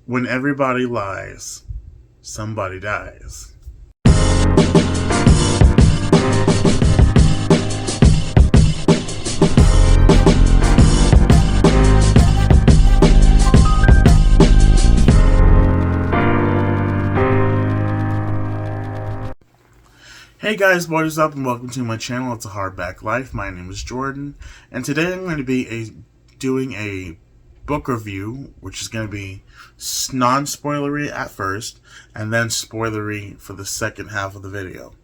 When everybody lies, somebody dies. Hey guys, what is up and welcome to my channel. It's a Hardback Life. My name is Jordan, and today I'm going to be doing a book review, which is going to be non-spoilery at first, and then spoilery for the second half of the video.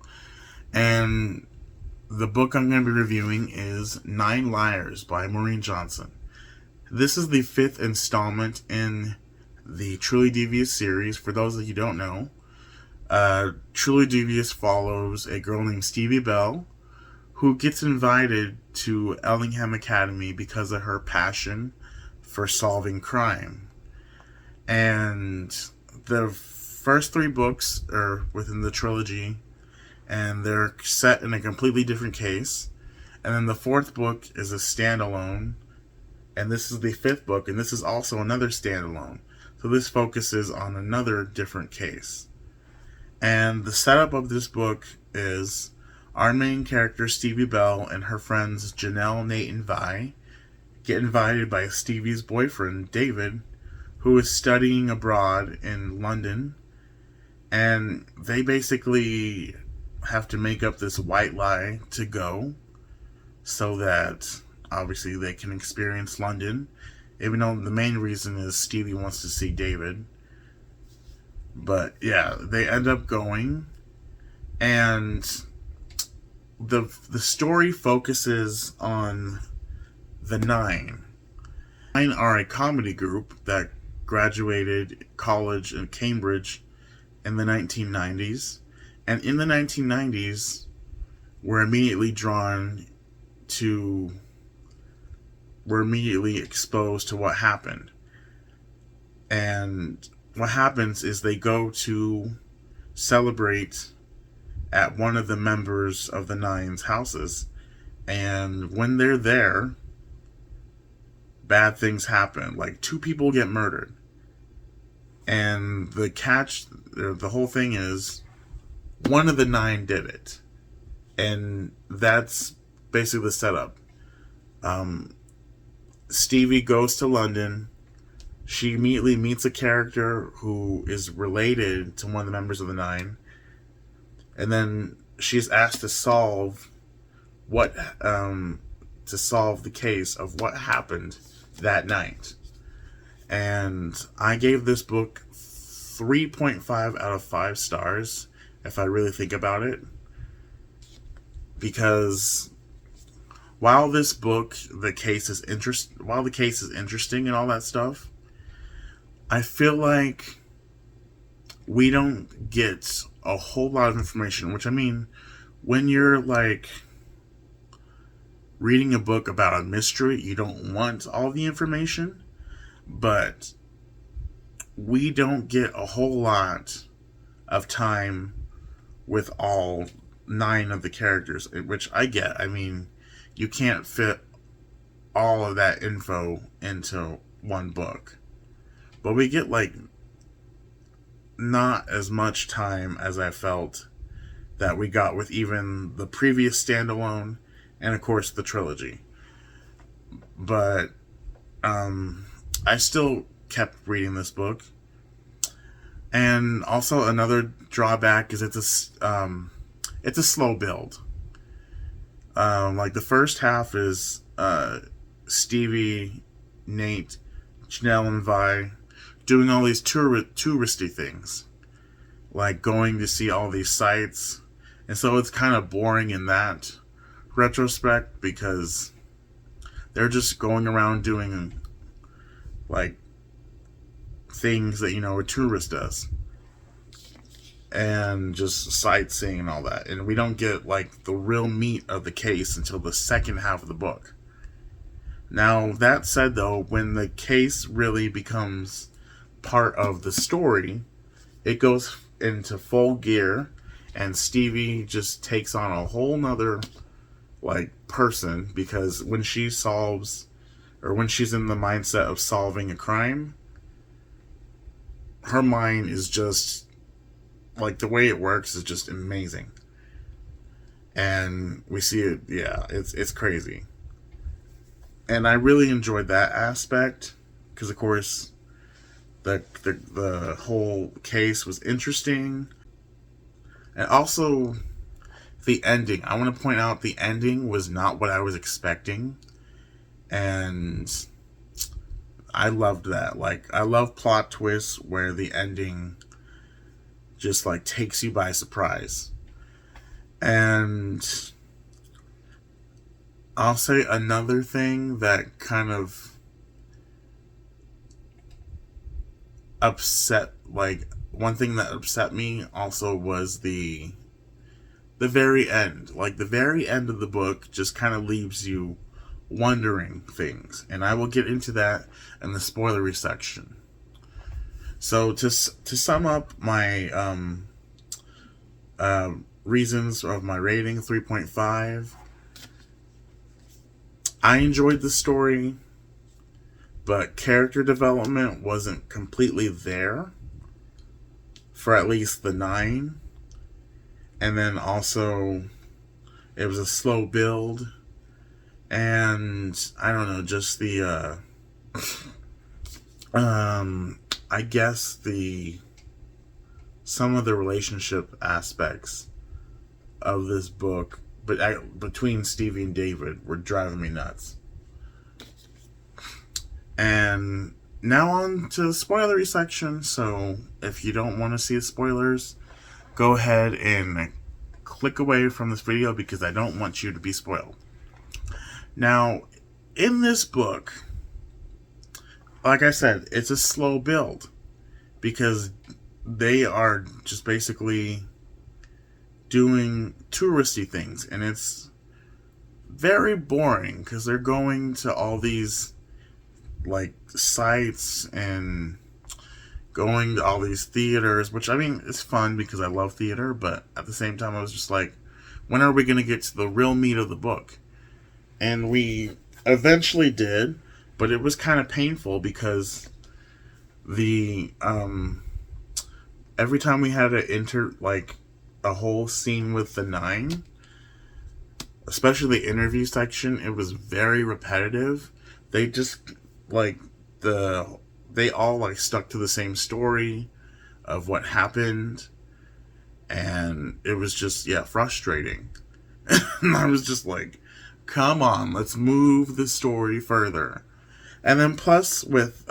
And the book I'm going to be reviewing is 9 Liars by Maureen Johnson. This is the 5th installment in the Truly Devious series. For those of you who don't know, Truly Devious follows a girl named Stevie Bell who gets invited to Ellingham Academy because of her passion for solving crime. And the first 3 books are within the trilogy, and they're set in a completely different case. And then the 4th book is a standalone, and this is the 5th book, and this is also another standalone. So this focuses on another different case. And the setup of this book is our main character, Stevie Bell, and her friends Janelle, Nate, and Vi get invited by Stevie's boyfriend, David, who is studying abroad in London. And they basically have to make up this white lie to go so that obviously they can experience London, even though the main reason is Stevie wants to see David. But yeah, they end up going, and the story focuses on the 9. 9 are a comedy group that graduated college in Cambridge in the 1990s, and in the 1990s were immediately exposed to what happened. And what happens is they go to celebrate at one of the members of the 9's houses, and when they're there, bad things happen. Like 2 people get murdered, and the whole thing is one of the 9 did it, and that's basically the setup. Stevie goes to London. She immediately meets a character who is related to one of the members of the 9, and then she's asked to solve the case of what happened that night. And I gave this book 3.5 out of 5 stars, if I really think about it, because while the case is interesting and all that stuff, I feel like we don't get a whole lot of information, which, I mean, when you're like reading a book about a mystery, you don't want all the information, but we don't get a whole lot of time with all 9 of the characters, which I get. I mean, you can't fit all of that info into one book. But we get, like, not as much time as I felt that we got with even the previous standalone and, of course, the trilogy. But I still kept reading this book. And also another drawback is it's a slow build. Like, the first half is Stevie, Nate, Janelle, and Vi doing all these touristy things, like going to see all these sites. And so it's kind of boring in that retrospect, because they're just going around doing like things that, a tourist does, and just sightseeing and all that. And we don't get like the real meat of the case until the second half of the book. Now, that said, though, when the case really becomes part of the story, it goes into full gear, and Stevie just takes on a whole nother person, because when she solves, or when she's in the mindset of solving a crime, her mind is just like the way it works is just amazing. And we see it, yeah, it's crazy. And I really enjoyed that aspect because, of course, the whole case was interesting, and also the ending. I want to point out the ending was not what I was expecting, and I loved that. Like, I love plot twists where the ending just like takes you by surprise. And I'll say another thing that kind of upset, like one thing that upset me also was the very end. Like the very end of the book just kind of leaves you wondering things, and I will get into that in the spoilery section. So to sum up my reasons of my rating, 3.5. I enjoyed the story, but character development wasn't completely there for at least the 9. And then also, it was a slow build. And I don't know, just the, I guess some of the relationship aspects of this book, but between Stevie and David, were driving me nuts. And now on to the spoilery section. So if you don't want to see the spoilers, go ahead and click away from this video because I don't want you to be spoiled. Now, in this book, like I said, it's a slow build because they are just basically doing touristy things, and it's very boring because they're going to all these like sites and going to all these theaters, which I mean it's fun because I love theater, but at the same time I was just like, when are we going to get to the real meat of the book? And we eventually did, but it was kind of painful because the every time we had to enter like a whole scene with the 9, especially the interview section, it was very repetitive. They just like they all like stuck to the same story of what happened, and it was just frustrating. And I was just like, come on, let's move the story further. And then plus with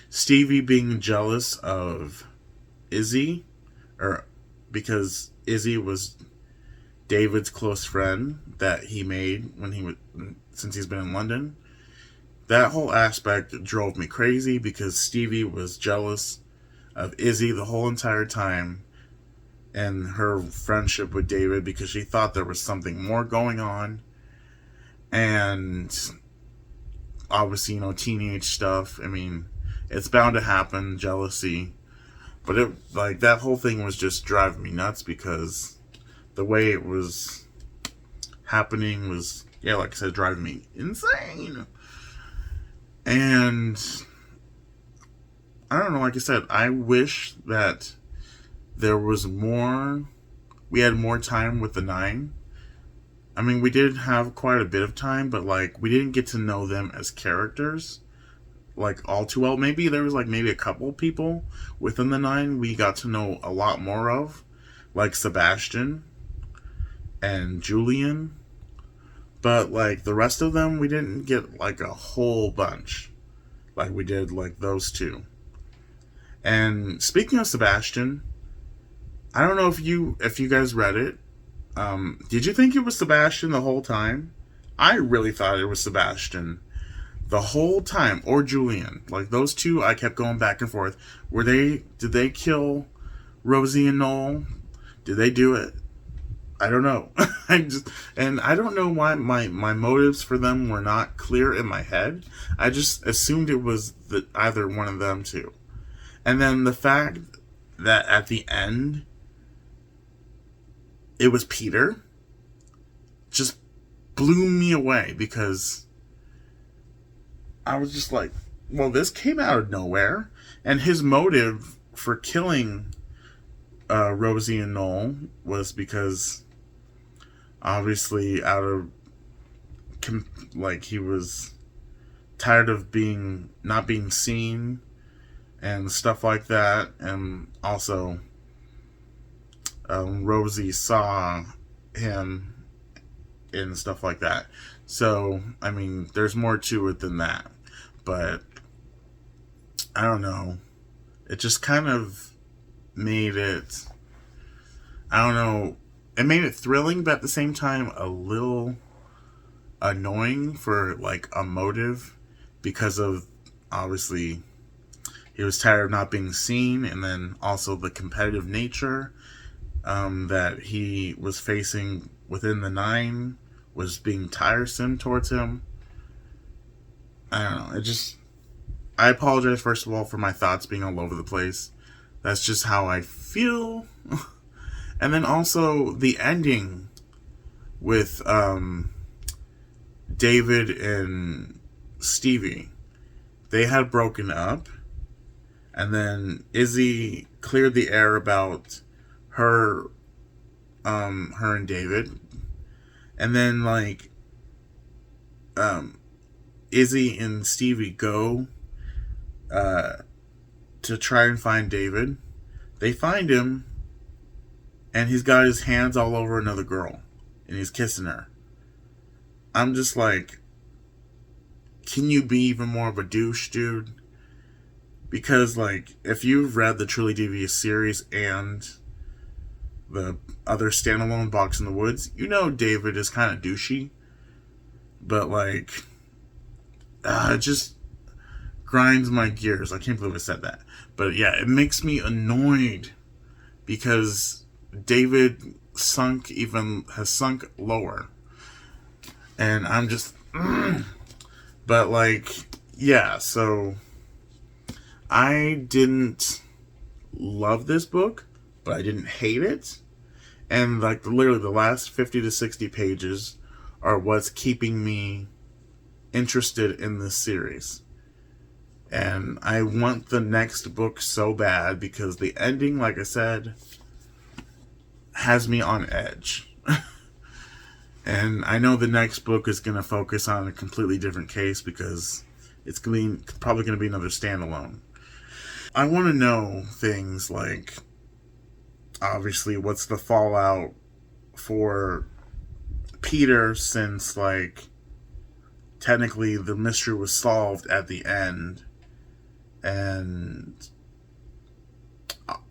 Stevie being jealous of Izzy, or because Izzy was David's close friend that he made since he's been in London. That whole aspect drove me crazy because Stevie was jealous of Izzy the whole entire time and her friendship with David because she thought there was something more going on. And obviously, teenage stuff. I mean, it's bound to happen, jealousy. But it, like, that whole thing was just driving me nuts because the way it was happening was, like I said, driving me insane. And I don't know, like I said, I wish that there was we had more time with the 9. I mean, we did have quite a bit of time, but like, we didn't get to know them as characters like all too well. Maybe there was like maybe a couple people within the 9 we got to know a lot more of, like Sebastian and Julian, but like the rest of them we didn't get like a whole bunch like we did like those 2. And speaking of Sebastian, I don't know if you guys read it. Did you think it was Sebastian the whole time? I really thought it was Sebastian the whole time, or Julian. Like those 2, I kept going back and forth. Did they kill Rosie and Noel? Did they do it? I don't know. I don't know why my motives for them were not clear in my head. I just assumed it was either one of them 2. And then the fact that at the end it was Peter just blew me away because I was just like, well, this came out of nowhere. And his motive for killing Rosie and Noel was because obviously he was tired of not being seen and stuff like that, and also Rosie saw him and stuff like that. So I mean, there's more to it than that, but I don't know. It just kind of made it, I don't know, it made it thrilling, but at the same time a little annoying for like a motive, because of obviously he was tired of not being seen, and then also the competitive nature that he was facing within the Nine was being tiresome towards him. I don't know. I apologize first of all for my thoughts being all over the place. That's just how I feel. And then also the ending with David and Stevie. They had broken up, and then Izzy cleared the air about her and David, and then like Izzy and Stevie go to try and find David. They find him, and he's got his hands all over another girl, and he's kissing her. I'm just like, can you be even more of a douche, dude? Because, like, if you've read the Truly Devious series and the other standalone Box in the Woods, you know David is kind of douchey. But, like, it just grinds my gears. I can't believe I said that. But, yeah, it makes me annoyed because David has sunk lower. And I'm just... But, like, yeah, so I didn't love this book, but I didn't hate it. And, like, literally the last 50 to 60 pages are what's keeping me interested in this series. And I want the next book so bad because the ending, like I said, has me on edge. And I know the next book is going to focus on a completely different case because it's probably going to be another standalone. I want to know things like, obviously, what's the fallout for Peter, since, like, technically the mystery was solved at the end. And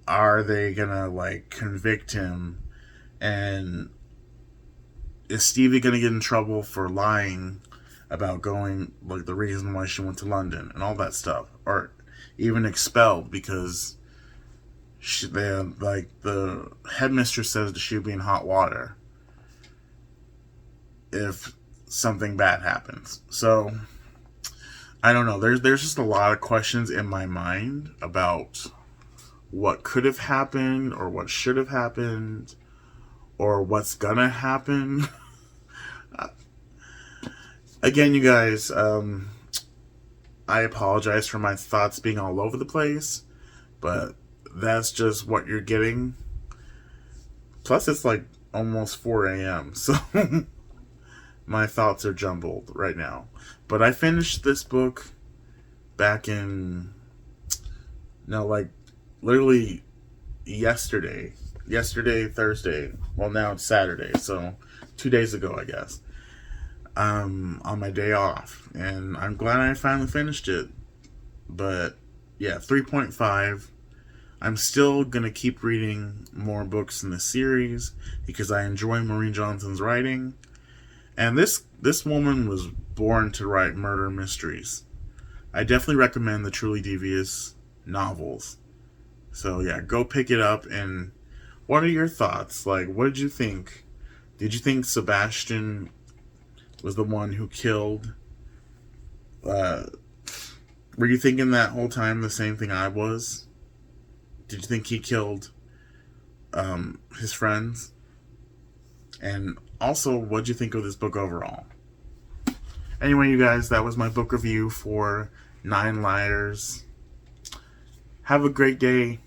are they going to, like, convict him? And is Stevie going to get in trouble for lying about going, like, the reason why she went to London and all that stuff? Or even expelled because the headmistress says that she'll be in hot water if something bad happens. So, I don't know. There's just a lot of questions in my mind about what could have happened or what should have happened or what's gonna happen. Again, you guys, I apologize for my thoughts being all over the place, but that's just what you're getting. Plus, it's like almost 4 a.m., so my thoughts are jumbled right now. But I finished this book back in, literally yesterday, Thursday. Well, now it's Saturday, so 2 days ago, I guess. On my day off, and I'm glad I finally finished it. But yeah, 3.5. I'm still gonna keep reading more books in the series because I enjoy Maureen Johnson's writing, and this woman was born to write murder mysteries. I definitely recommend the Truly Devious novels. So yeah, go pick it up. And what are your thoughts? Like, what did you think? Did you think Sebastian was the one who killed? Were you thinking that whole time the same thing I was? Did you think he killed his friends? And also, what did you think of this book overall? Anyway, you guys, that was my book review for 9 Liars. Have a great day.